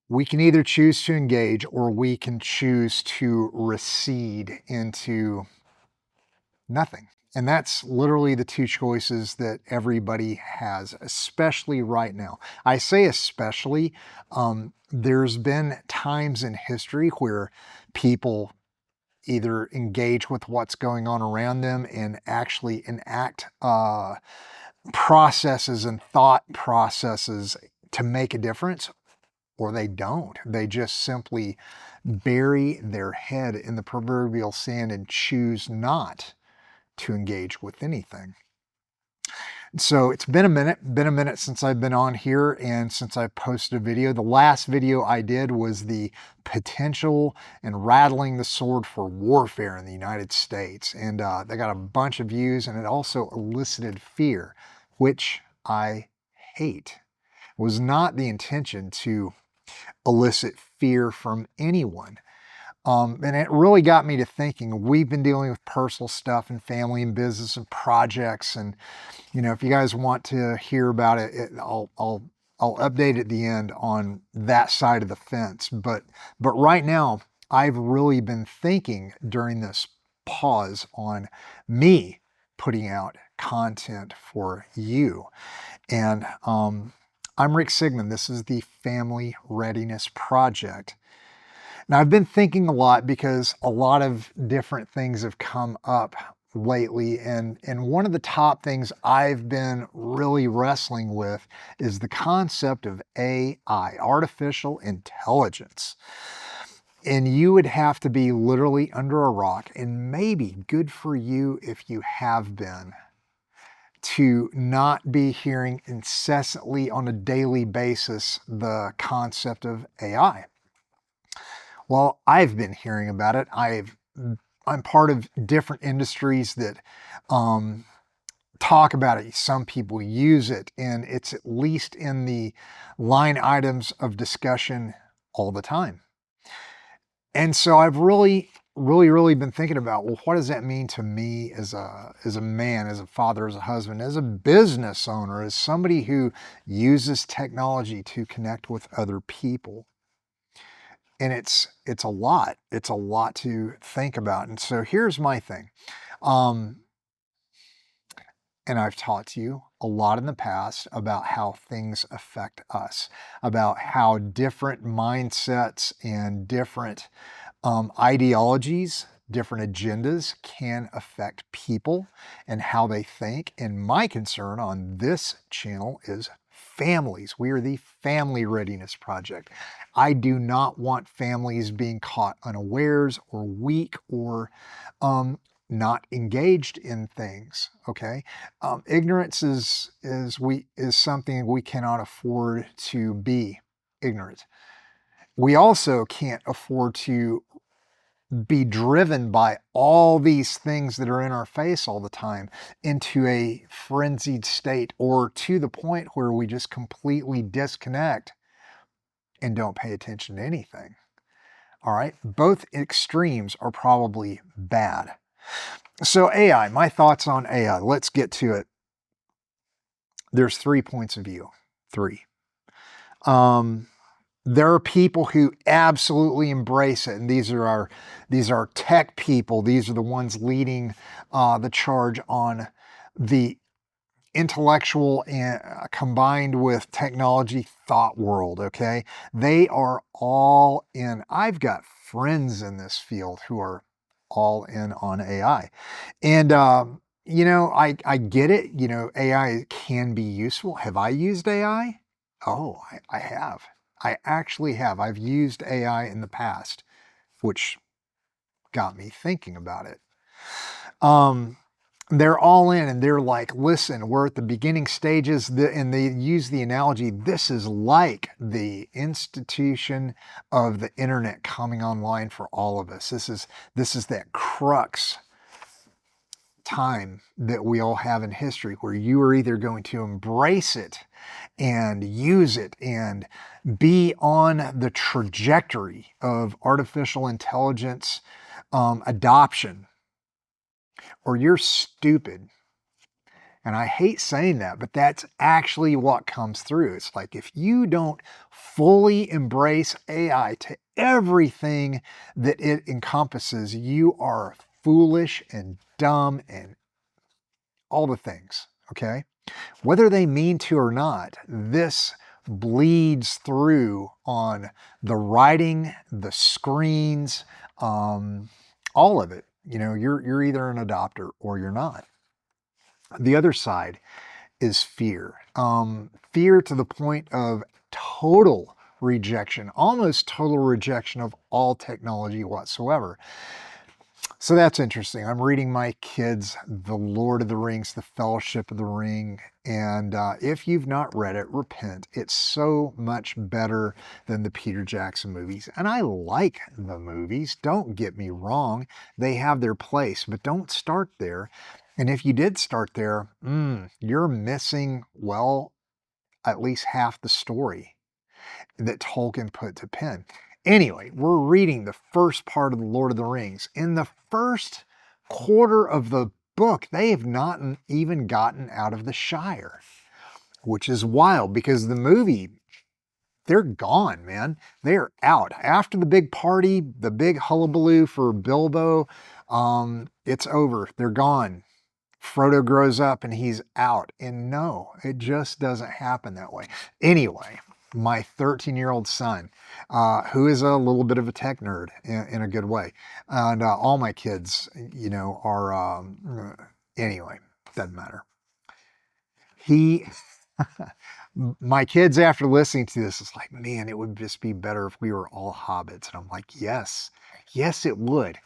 We can either choose to engage or we can choose to recede into nothing. And that's literally the two choices that everybody has, especially right now. I say especially, there's been times in history where people either engage with what's going on around them and actually enact processes and thought processes to make a difference, or they don't. They just simply bury their head in the proverbial sand and choose not to engage with anything. So it's been a minute since I've been on here and since I posted a video. The last video I did was the potential and rattling the sword for warfare in the United States. And they got a bunch of views, and it also elicited fear, which I hate. It was not the intention to elicit fear from anyone. And it really got me to thinking. We've been dealing with personal stuff and family and business and projects. And, you know, if you guys want to hear about it, I'll update at the end on that side of the fence. But right now, I've really been thinking during this pause on me putting out content for you. And I'm Rick Sigmund. This is the Family Readiness Project. Now, I've been thinking a lot because a lot of different things have come up lately. And one of the top things I've been really wrestling with is the concept of AI, artificial intelligence. And you would have to be literally under a rock, and maybe good for you if you have been, to not be hearing incessantly on a daily basis the concept of AI. Well, I've been hearing about it. I'm part of different industries that talk about it. Some people use it, and it's at least in the line items of discussion all the time. And so I've really been thinking about, well, what does that mean to me as a man, as a father, as a husband, as a business owner, as somebody who uses technology to connect with other people? And it's a lot. It's a lot to think about. And so here's my thing. And I've taught to you a lot in the past about how things affect us, about how different mindsets and different ideologies, different agendas can affect people and how they think. And my concern on this channel is families. We are the Family Readiness Project. I do not want families being caught unawares or weak or not engaged in things. Okay, ignorance is something we cannot afford to be ignorant. We also can't afford to be driven by all these things that are in our face all the time into a frenzied state, or to the point where we just completely disconnect and don't pay attention to anything. All right, both extremes are probably bad. So AI, my thoughts on AI, let's get to it. There's 3 points of view. 3. There are people who absolutely embrace it, and these are tech people. These are the ones leading the charge on the intellectual and combined with technology thought world. Okay, they are all in. I've got friends in this field who are all in on AI, and you know, I get it. You know, AI can be useful. Have I used AI? Oh, I have. I actually have. I've used AI in the past, which got me thinking about it. They're all in, and they're like, listen, we're at the beginning stages, and they use the analogy, this is like the institution of the internet coming online for all of us. This is that crux time that we all have in history, where you are either going to embrace it and use it and be on the trajectory of artificial intelligence adoption, or you're stupid And I hate saying that, but that's actually what comes through. It's like if you don't fully embrace AI to everything that it encompasses, you are foolish and dumb and all the things, okay? Whether they mean to or not, this bleeds through on the writing, the screens, all of it. You know, you're either an adopter or you're not. The other side is fear. Fear to the point of total rejection, almost total rejection of all technology whatsoever. So that's interesting. I'm reading my kids The Lord of the Rings, The Fellowship of the Ring, and if you've not read it, repent. It's so much better than the Peter Jackson movies. And I like the movies, don't get me wrong. They have their place, but don't start there. And if you did start there, you're missing, well, at least half the story that Tolkien put to pen. Anyway, we're reading the first part of The Lord of the Rings. In the first quarter of the book, they have not even gotten out of the Shire, which is wild because the movie, they're gone, man. They're out. After the big party, the big hullabaloo for Bilbo, it's over. They're gone. Frodo grows up and he's out. And no, it just doesn't happen that way. Anyway, my 13-year-old son, who is a little bit of a tech nerd in a good way. And all my kids, you know, are, anyway, doesn't matter. My kids, after listening to this, is like, man, it would just be better if we were all hobbits. And I'm like, yes, it would.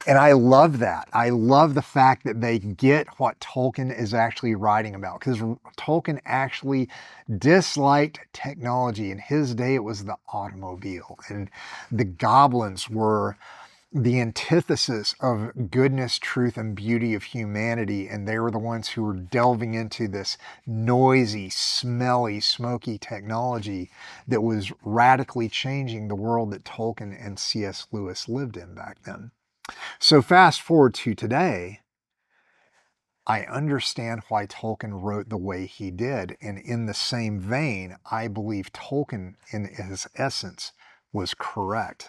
And I love that. I love the fact that they get what Tolkien is actually writing about, because Tolkien actually disliked technology. In his day, it was the automobile, and the goblins were the antithesis of goodness, truth, and beauty of humanity. And they were the ones who were delving into this noisy, smelly, smoky technology that was radically changing the world that Tolkien and C.S. Lewis lived in back then. So fast forward to today, I understand why Tolkien wrote the way he did. And in the same vein, I believe Tolkien in his essence was correct.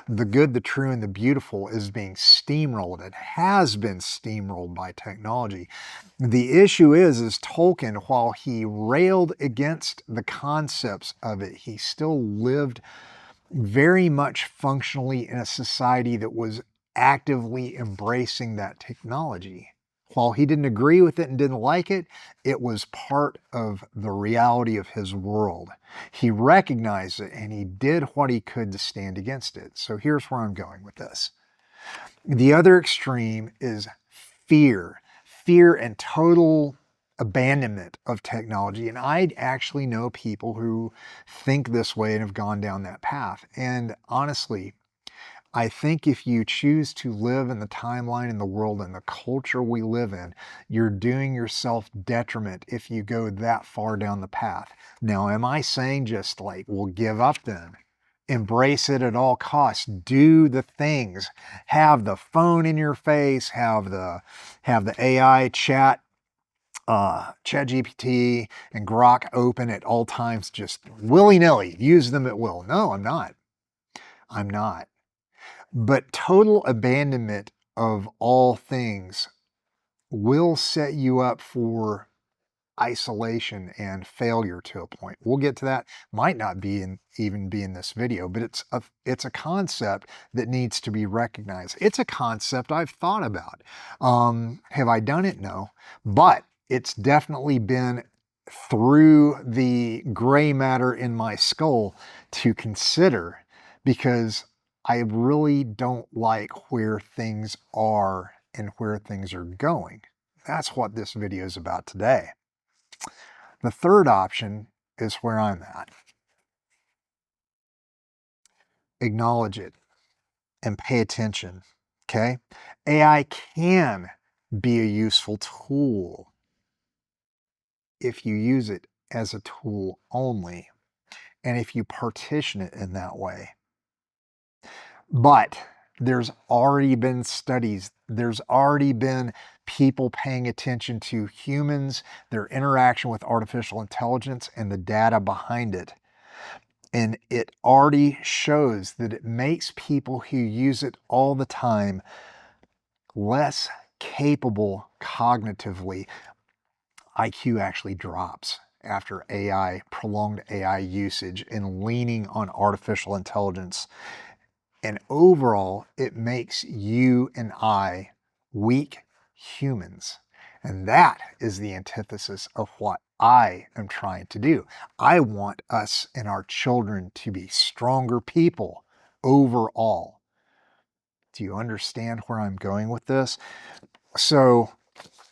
The good, the true, and the beautiful is being steamrolled. It has been steamrolled by technology. The issue is Tolkien, while he railed against the concepts of it, he still lived very much functionally in a society that was actively embracing that technology. While he didn't agree with it and didn't like it, it was part of the reality of his world. He recognized it and he did what he could to stand against it. So here's where I'm going with this. The other extreme is fear. Fear and total abandonment of technology. And I actually know people who think this way and have gone down that path. And honestly, I think if you choose to live in the timeline in the world and the culture we live in, you're doing yourself detriment if you go that far down the path. Now, am I saying just like, well, give up then? Embrace it at all costs. Do the things. Have the phone in your face. Have the AI chat ChatGPT and Grok open at all times, just willy-nilly. Use them at will. No, I'm not. I'm not. But total abandonment of all things will set you up for isolation and failure to a point. We'll get to that. Might not even be in this video, but it's a concept that needs to be recognized. It's a concept I've thought about. Have I done it? No. But it's definitely been through the gray matter in my skull to consider, because I really don't like where things are and where things are going. That's what this video is about today. The third option is where I'm at. Acknowledge it and pay attention, okay? AI can be a useful tool if you use it as a tool only, and if you partition it in that way. But There's already been studies. There's already been people paying attention to humans, their interaction with artificial intelligence, and the data behind it. And it already shows that it makes people who use it all the time less capable cognitively. IQ actually drops after prolonged AI usage and leaning on artificial intelligence. And overall, it makes you and I weak humans. And that is the antithesis of what I am trying to do. I want us and our children to be stronger people overall. Do you understand where I'm going with this? So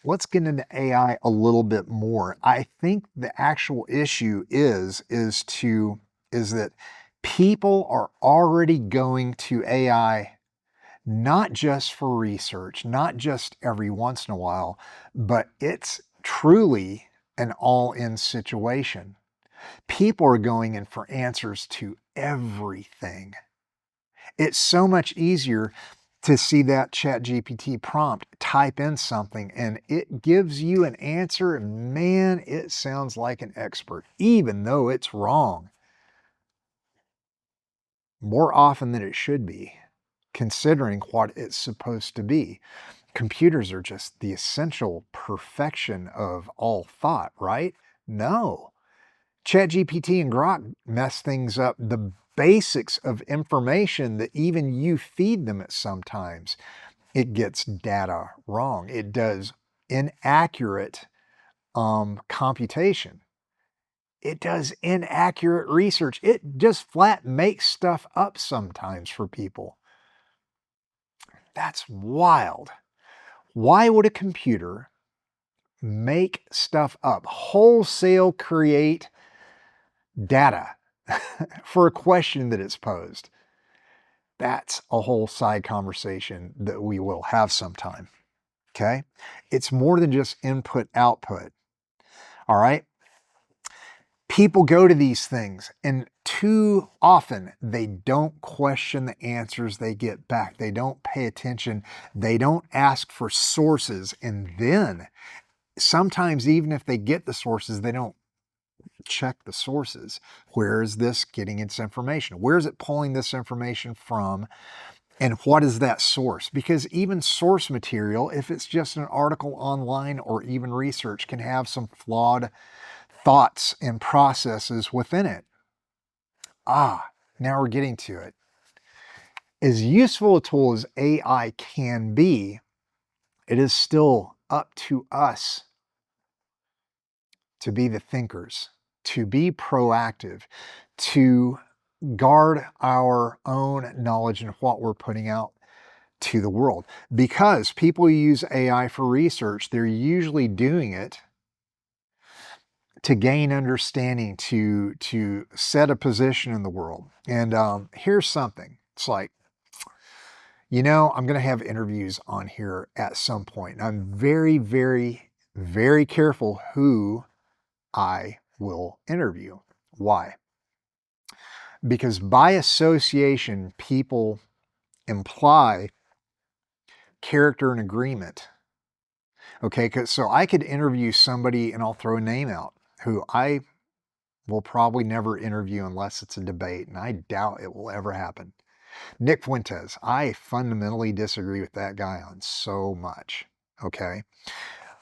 let's get into AI a little bit more. I think the actual issue is that people are already going to AI not just for research, not just every once in a while, but it's truly an all-in situation. People are going in for answers to everything. It's so much easier to see that ChatGPT prompt, type in something, and it gives you an answer, and man, it sounds like an expert, even though it's wrong. More often than it should be, considering what it's supposed to be. Computers are just the essential perfection of all thought, right? No. ChatGPT and Grok mess things up, the basics of information that even you feed them at sometimes. It gets data wrong. It does inaccurate computation. It does inaccurate research. It just flat makes stuff up sometimes for people. That's wild. Why would a computer make stuff up, wholesale create data for a question that it's posed? That's a whole side conversation that we will have sometime. Okay? It's more than just input output. All right? People go to these things, and too often they don't question the answers they get back. They don't pay attention. They don't ask for sources. And then sometimes, even if they get the sources, they don't check the sources. Where is this getting its information? Where is it pulling this information from? And what is that source? Because even source material, if it's just an article online or even research, can have some flawed thoughts and processes within it. Now we're getting to it. As useful a tool as AI can be, it is still up to us to be the thinkers, to be proactive, to guard our own knowledge and what we're putting out to the world. Because people use AI for research, they're usually doing it to gain understanding, to set a position in the world. And here's something. It's like, I'm going to have interviews on here at some point. And I'm very, very, very careful who I will interview. Why? Because by association, people imply character and agreement. Okay, so I could interview somebody, and I'll throw a name out, who I will probably never interview unless it's a debate, and I doubt it will ever happen. Nick Fuentes, I fundamentally disagree with that guy on so much, okay?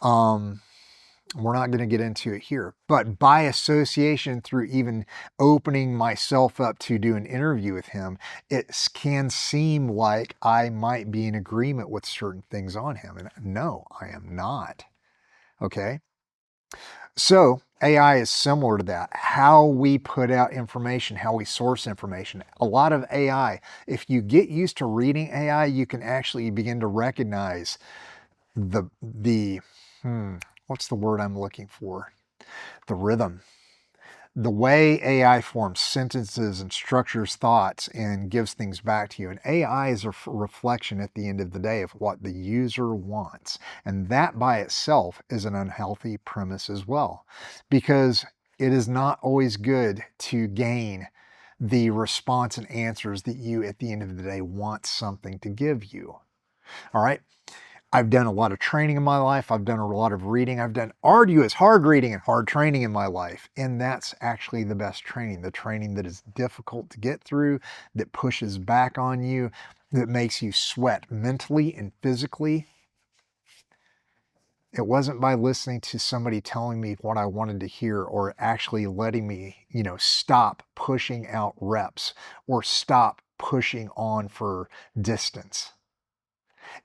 We're not going to get into it here, but by association, through even opening myself up to do an interview with him, it can seem like I might be in agreement with certain things on him. And no, I am not. Okay. So AI is similar to that. How we put out information, how we source information. A lot of AI, if you get used to reading AI, you can actually begin to recognize what's the word I'm looking for? The rhythm. The way AI forms sentences and structures thoughts and gives things back to you. And AI is a reflection at the end of the day of what the user wants. And that by itself is an unhealthy premise as well, because it is not always good to gain the response and answers that you, at the end of the day, want something to give you. All right. I've done a lot of training in my life. I've done a lot of reading. I've done arduous, hard reading and hard training in my life. And that's actually the best training, the training that is difficult to get through, that pushes back on you, that makes you sweat mentally and physically. It wasn't by listening to somebody telling me what I wanted to hear or actually letting me, stop pushing out reps or stop pushing on for distance.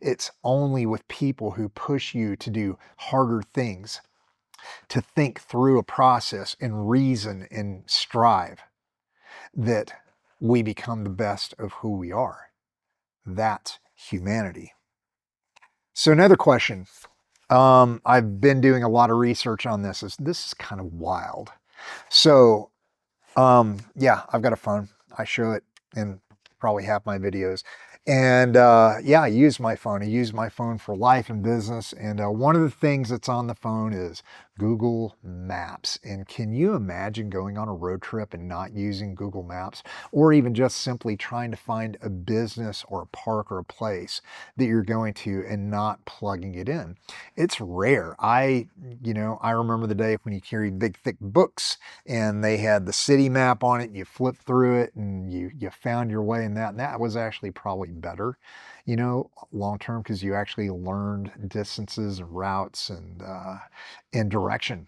It's only with people who push you to do harder things, to think through a process and reason and strive, that we become the best of who we are. That's humanity. So another question. I've been doing a lot of research on this. This is kind of wild. So, yeah, I've got a phone. I show it in probably half my videos. And yeah, I use my phone. I use my phone for life and business. And one of the things that's on the phone is Google Maps. And can you imagine going on a road trip and not using Google Maps, or even just simply trying to find a business or a park or a place that you're going to and not plugging it in? It's rare. I remember the day when you carried big, thick books and they had the city map on it. You flipped through it and you found your way in that. And that was actually probably better, long term, because you actually learned distances and routes and direction.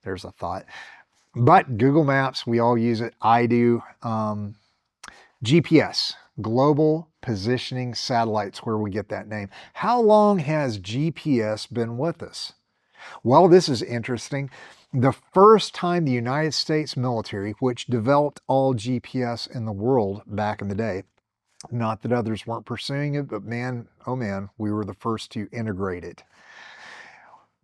There's a thought. But Google Maps, we all use it. I do. GPS, Global Positioning Satellites, where we get that name. How long has GPS been with us? Well, this is interesting. The first time the United States military, which developed all GPS in the world back in the day, not that others weren't pursuing it, but man, oh man, we were the first to integrate it,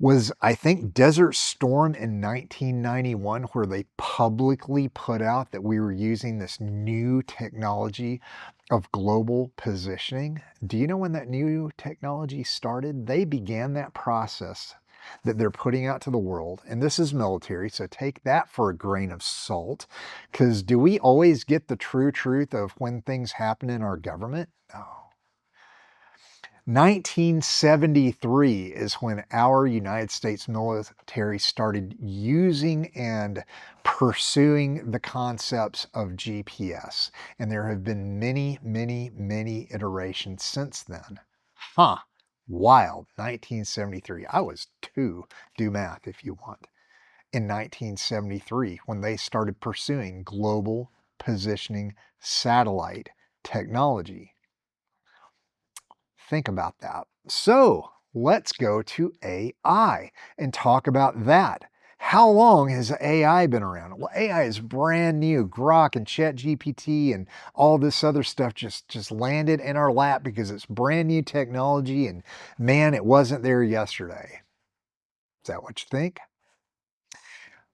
was, I think, Desert Storm in 1991, where they publicly put out that we were using this new technology of global positioning. Do you know when that new technology started? They began that process that they're putting out to the world, and this is military, so take that for a grain of salt, because do we always get the true truth of when things happen in our government? No. 1973 is when our United States military started using and pursuing the concepts of GPS. And there have been many, many, many iterations since then. Wild. 1973. I was 2. Do math if you want. In 1973, when they started pursuing global positioning satellite technology. Think about that. So let's go to AI and talk about that. How long has AI been around? Well, AI is brand new. Grok and ChatGPT and all this other stuff just landed in our lap because it's brand new technology, and man, it wasn't there yesterday. Is that what you think?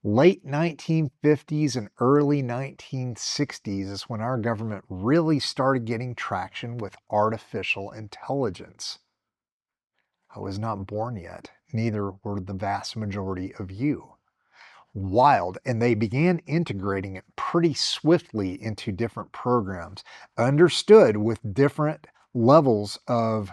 Late 1950s and early 1960s is when our government really started getting traction with artificial intelligence. I was not born yet. Neither were the vast majority of you. Wild. And they began integrating it pretty swiftly into different programs, understood with different levels of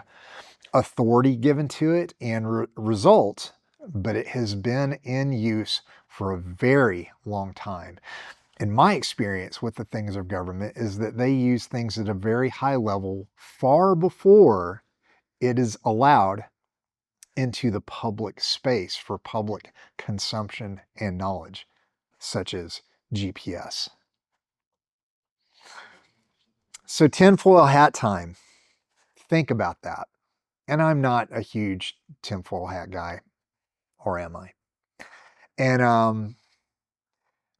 authority given to it and results, but it has been in use for a very long time. In my experience with the things of government is that they use things at a very high level far before it is allowed into the public space for public consumption and knowledge, such as GPS. So tinfoil hat time. Think about that. And I'm not a huge tinfoil hat guy, or am I? And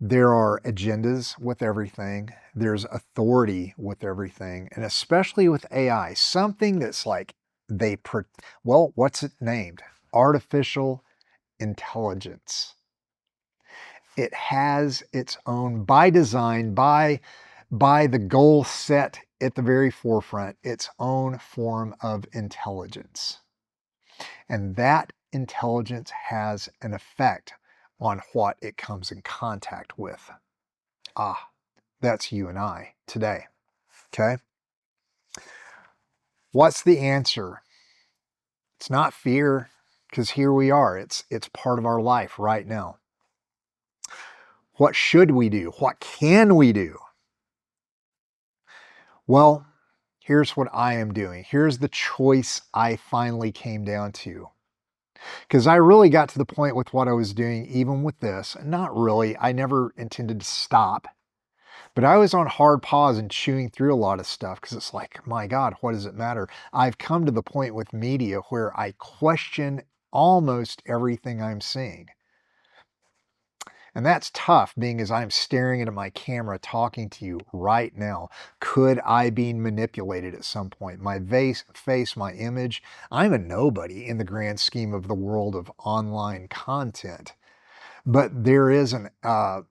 there are agendas with everything. There's authority with everything, and especially with AI, something that's like what's it named? Artificial intelligence. It has its own, by design, by the goal set at the very forefront, its own form of intelligence. And that intelligence has an effect on what it comes in contact with. That's you and I today. Okay? What's the answer? It's not fear, because here we are. It's part of our life right now. What should we do? What can we do? Well, here's what I am doing. Here's the choice I finally came down to. Because I really got to the point with what I was doing, even with this. Not really. I never intended to stop. But I was on hard pause and chewing through a lot of stuff because it's like, my God, what does it matter? I've come to the point with media where I question almost everything I'm seeing. And that's tough, being as I'm staring into my camera talking to you right now. Could I be manipulated at some point? My face, my image. I'm a nobody in the grand scheme of the world of online content. But there is a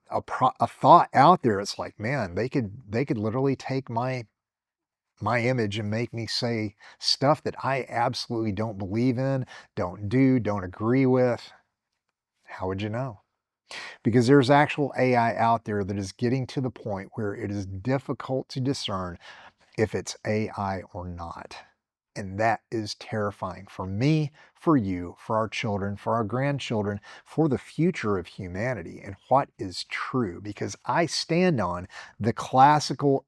thought out there. It's like, man, they could literally take my image and make me say stuff that I absolutely don't believe in, don't do, don't agree with. How would you know? Because there's actual AI out there that is getting to the point where it is difficult to discern if it's AI or not. And that is terrifying for me, for you, for our children, for our grandchildren, for the future of humanity and what is true. Because I stand on the classical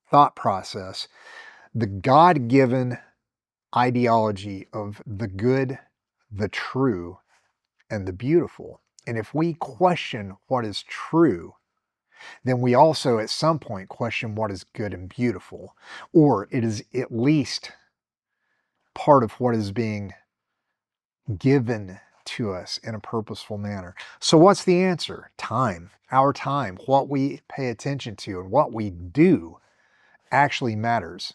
thought process, the God-given ideology of the good, the true, and the beautiful. And if we question what is true, then we also at some point question what is good and beautiful, or it is at least part of what is being given to us in a purposeful manner. So what's the answer? Time. Our time, what we pay attention to and what we do actually matters.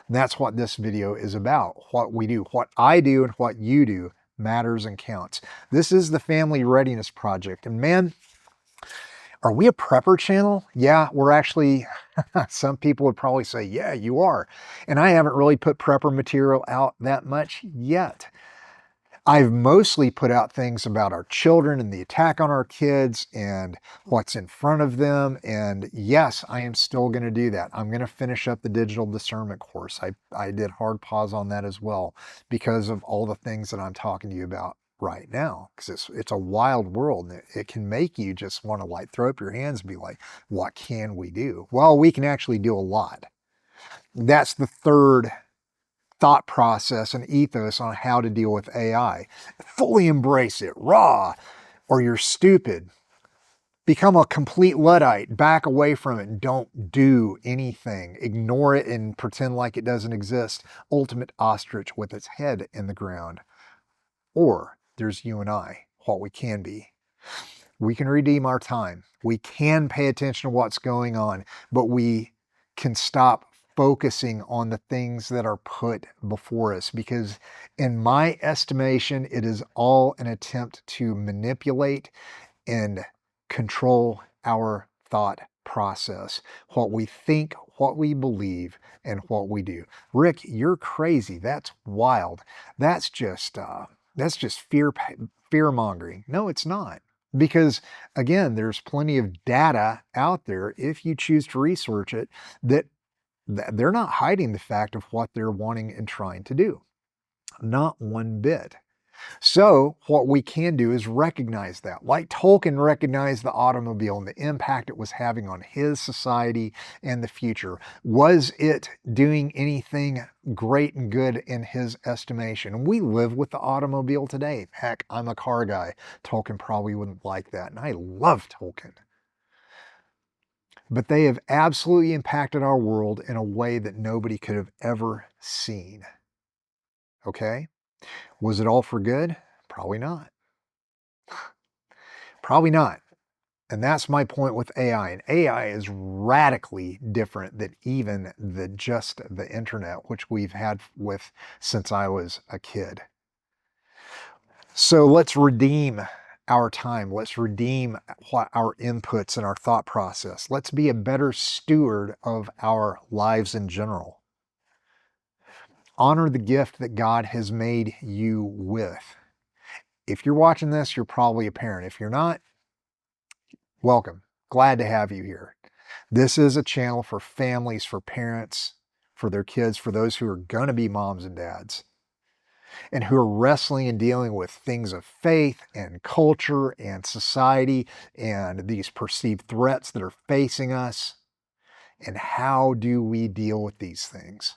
And that's what this video is about. What we do, what I do and what you do matters and counts. This is the Family Readiness Project. And man, are we a prepper channel? Yeah, we're actually, some people would probably say, yeah, you are. And I haven't really put prepper material out that much yet. I've mostly put out things about our children and the attack on our kids and what's in front of them. And yes, I am still going to do that. I'm going to finish up the digital discernment course. I did hard pause on that as well because of all the things that I'm talking to you about right now, because it's a wild world, and it can make you just want to like throw up your hands and be like, what can we do? Well, we can actually do a lot. That's the third thought process and ethos on how to deal with AI. Fully embrace it, raw, or you're stupid. Become a complete Luddite, back away from it and don't do anything. Ignore it and pretend like it doesn't exist. Ultimate ostrich with its head in the ground. Or there's you and I, what we can be. We can redeem our time. We can pay attention to what's going on, but we can stop focusing on the things that are put before us, because in my estimation, it is all an attempt to manipulate and control our thought process, what we think, what we believe, and what we do. Rick, you're crazy. That's wild. That's just fear-mongering. No, it's not. Because again, there's plenty of data out there, if you choose to research it, that they're not hiding the fact of what they're wanting and trying to do. Not one bit. So what we can do is recognize that. Like Tolkien recognized the automobile and the impact it was having on his society and the future. Was it doing anything great and good in his estimation? And we live with the automobile today. Heck, I'm a car guy. Tolkien probably wouldn't like that. And I love Tolkien. But they have absolutely impacted our world in a way that nobody could have ever seen. Okay? Was it all for good? Probably not. Probably not. And that's my point with AI. And AI is radically different than even just the internet, which we've had with since I was a kid. So let's redeem our time. Let's redeem our inputs and our thought process. Let's be a better steward of our lives in general. Honor the gift that God has made you with. If you're watching this, you're probably a parent. If you're not, welcome. Glad to have you here. This is a channel for families, for parents, for their kids, for those who are going to be moms and dads, and who are wrestling and dealing with things of faith and culture and society and these perceived threats that are facing us. And how do we deal with these things?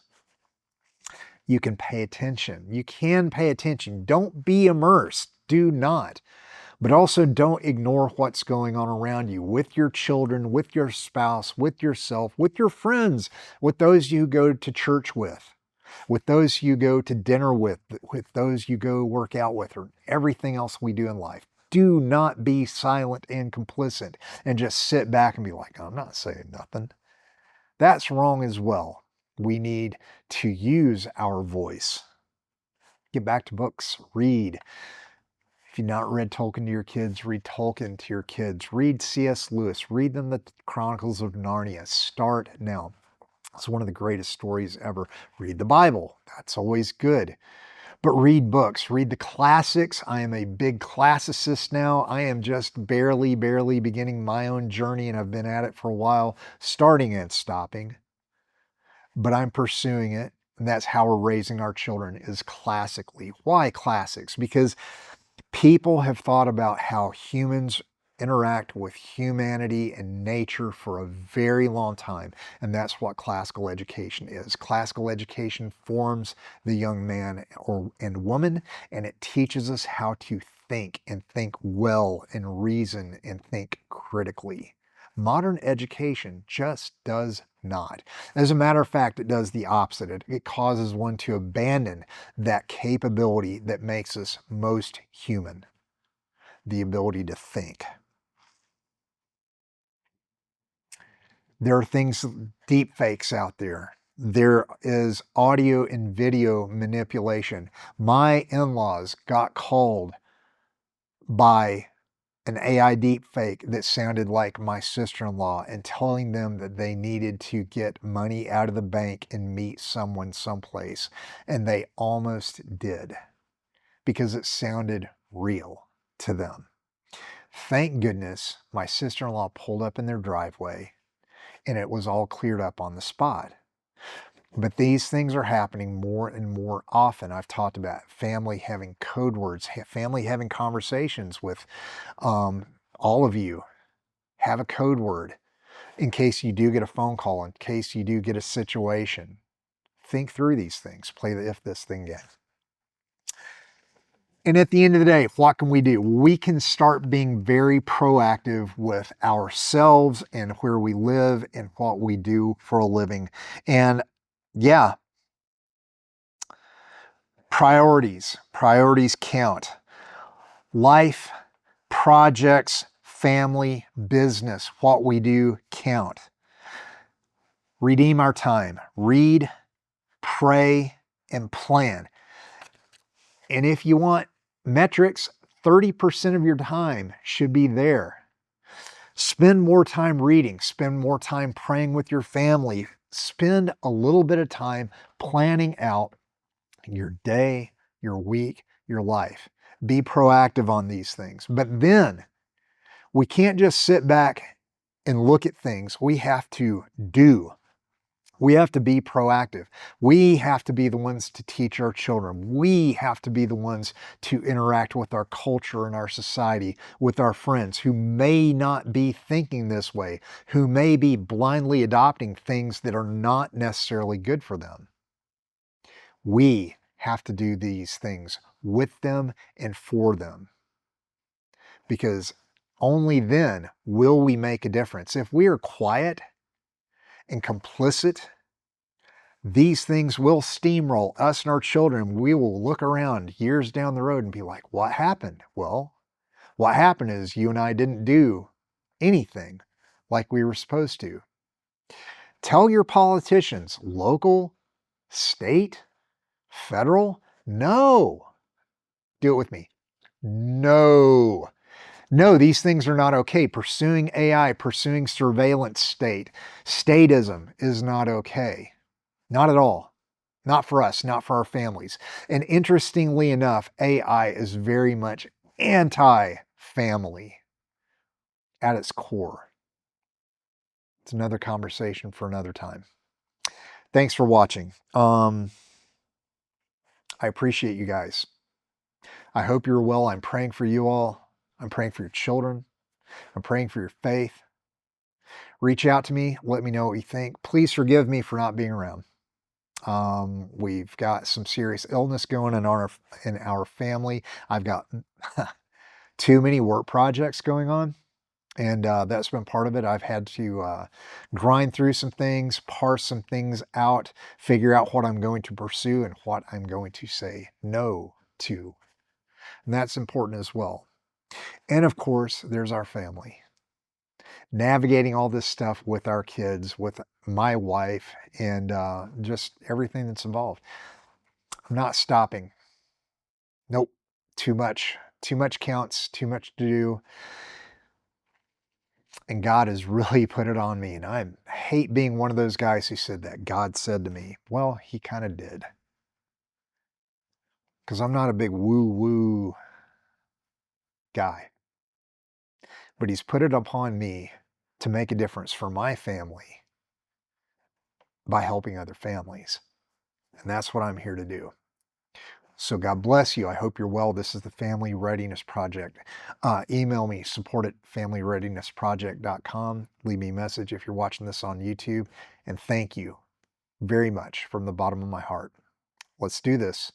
You can pay attention. You can pay attention. Don't be immersed. Do not. But also don't ignore what's going on around you with your children, with your spouse, with yourself, with your friends, with those you go to church with those you go to dinner with those you go work out with, or everything else we do in life. Do not be silent and complicit and just sit back and be like, I'm not saying nothing. That's wrong as well. We need to use our voice. Get back to books, read. If you've not read Tolkien to your kids, read Tolkien to your kids. Read C.S. Lewis. Read them the Chronicles of Narnia. Start now. It's one of the greatest stories ever. Read the Bible. That's always good. But read books. Read the classics. I am a big classicist now. I am just barely beginning my own journey, and I've been at it for a while, starting and stopping. But I'm pursuing it. And that's how we're raising our children, is classically. Why classics? Because people have thought about how humans interact with humanity and nature for a very long time, and that's what classical education is. Classical education forms the young man and woman, and it teaches us how to think, and think well, and reason, and think critically. Modern education just does not. As a matter of fact, it does the opposite. It causes one to abandon that capability that makes us most human, the ability to think. There are things, deepfakes out there. There is audio and video manipulation. My in-laws got called by an AI deepfake that sounded like my sister-in-law and telling them that they needed to get money out of the bank and meet someone someplace. And they almost did, because it sounded real to them. Thank goodness my sister-in-law pulled up in their driveway and it was all cleared up on the spot. But these things are happening more and more often. I've talked about family having code words, family having conversations with all of you. Have a code word in case you do get a phone call, in case you do get a situation. Think through these things. Play the if this thing game. And at the end of the day, what can we do? We can start being very proactive with ourselves and where we live and what we do for a living. And yeah, priorities count. Life, projects, family, business, what we do count. Redeem our time. Read, pray, and plan. And if you want metrics, 30% of your time should be there. Spend more time reading. Spend more time praying with your family. Spend a little bit of time planning out your day, your week, your life. Be proactive on these things. But then we can't just sit back and look at things. We have to do. We have to be proactive. We have to be the ones to teach our children. We have to be the ones to interact with our culture and our society, with our friends who may not be thinking this way, who may be blindly adopting things that are not necessarily good for them. We have to do these things with them and for them, because only then will we make a difference. If we are quiet and complicit, these things will steamroll us and our children. We will look around years down the road and be like, what happened? Well, what happened is you and I didn't do anything like we were supposed to. Tell your politicians, local, state, federal, no. Do it with me. No. No, these things are not okay. Pursuing AI, pursuing surveillance state, statism is not okay. Not at all. Not for us, not for our families. And interestingly enough, AI is very much anti-family at its core. It's another conversation for another time. Thanks for watching. I appreciate you guys. I hope you're well. I'm praying for you all. I'm praying for your children. I'm praying for your faith. Reach out to me. Let me know what you think. Please forgive me for not being around. We've got some serious illness going in our family. I've got too many work projects going on, and that's been part of it. I've had to grind through some things, parse some things out, figure out what I'm going to pursue and what I'm going to say no to. And that's important as well. And of course, there's our family. Navigating all this stuff with our kids, with my wife, and just everything that's involved. I'm not stopping. Nope. Too much. Too much counts. Too much to do. And God has really put it on me. And I hate being one of those guys who said that. God said to me, well, he kind of did. Because I'm not a big woo-woo guy. But he's put it upon me to make a difference for my family by helping other families. And that's what I'm here to do. So God bless you. I hope you're well. This is the Family Readiness Project. Email me, support@familyreadinessproject.com. Leave me a message if you're watching this on YouTube. And thank you very much from the bottom of my heart. Let's do this.